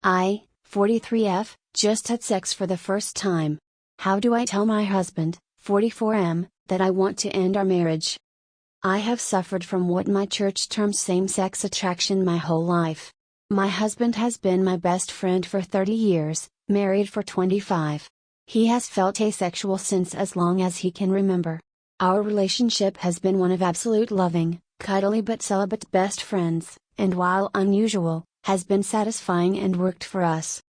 I, 43F, just had sex for the first time. How do I tell my husband, 44M, that I want to end our marriage? I have suffered from what my church terms same-sex attraction my whole life. My husband has been my best friend for 30 years, married for 25. He has felt asexual since as long as he can remember. Our relationship has been one of absolute loving, cuddly but celibate best friends, and while unusual, has been satisfying and worked for us.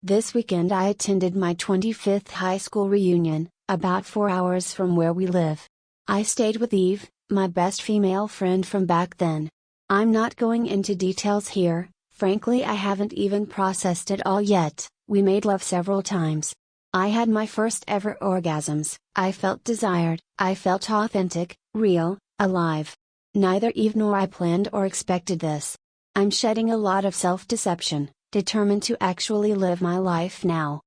This weekend I attended my 25th high school reunion, about 4 hours from where we live. I stayed with Eve, my best female friend from back then. I'm not going into details here, frankly I haven't even processed it all yet. We made love several times. I had my first ever orgasms, I felt desired, I felt authentic, real, alive. Neither Eve nor I planned or expected this. I'm shedding a lot of self-deception, determined to actually live my life now.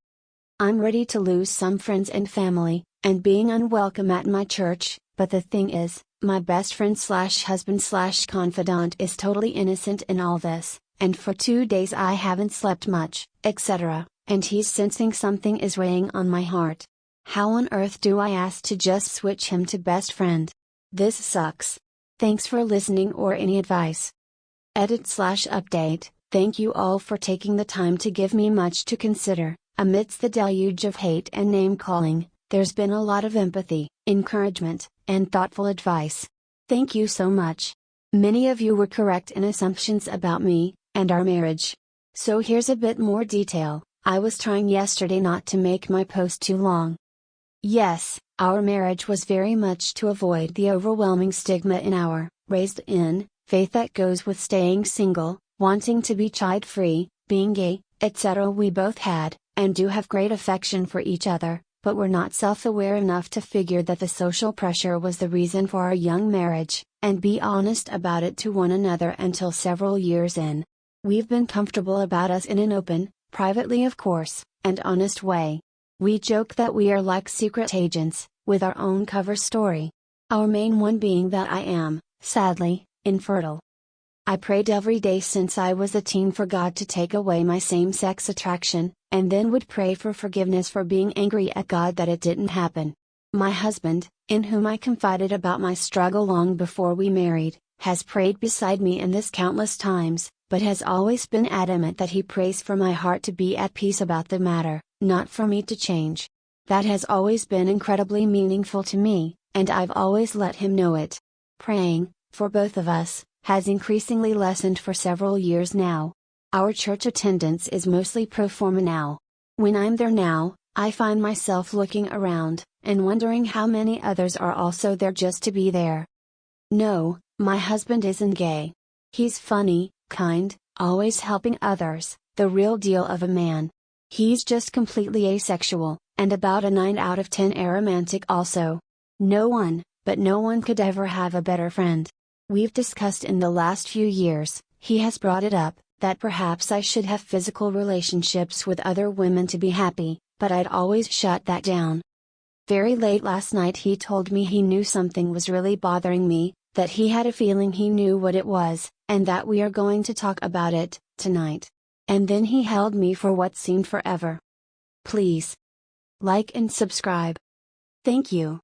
I'm ready to lose some friends and family, and being unwelcome at my church, but the thing is, my best friend slash husband slash confidant is totally innocent in all this, and for 2 days I haven't slept much, etc., and he's sensing something is weighing on my heart. How on earth do I ask to just switch him to best friend? This sucks. Thanks for listening or any advice. Edit/update. Thank you all for taking the time to give me much to consider. Amidst the deluge of hate and name-calling, there's been a lot of empathy, encouragement, and thoughtful advice. Thank you so much. Many of you were correct in assumptions about me, and our marriage. So here's a bit more detail. I was trying yesterday not to make my post too long. Yes, our marriage was very much to avoid the overwhelming stigma in our, raised in, faith that goes with staying single, wanting to be child-free, being gay, etc. We both had, and do have great affection for each other, but were not self-aware enough to figure that the social pressure was the reason for our young marriage, and be honest about it to one another until several years in. We've been comfortable about us in an open, privately of course, and honest way. We joke that we are like secret agents, with our own cover story. Our main one being that I am, sadly, infertile. I prayed every day since I was a teen for God to take away my same-sex attraction, and then would pray for forgiveness for being angry at God that it didn't happen. My husband, in whom I confided about my struggle long before we married, has prayed beside me in this countless times, but has always been adamant that he prays for my heart to be at peace about the matter, not for me to change. That has always been incredibly meaningful to me, and I've always let him know it. Praying, for both of us, has increasingly lessened for several years now. Our church attendance is mostly pro forma now. When I'm there now, I find myself looking around, and wondering how many others are also there just to be there. No, my husband isn't gay. He's funny, kind, always helping others, the real deal of a man. He's just completely asexual, and about a 9 out of 10 aromantic also. No one could ever have a better friend. We've discussed in the last few years, he has brought it up, that perhaps I should have physical relationships with other women to be happy, but I'd always shut that down. Very late last night he told me he knew something was really bothering me, that he had a feeling he knew what it was, and that we are going to talk about it, tonight. And then he held me for what seemed forever. Please like and subscribe. Thank you.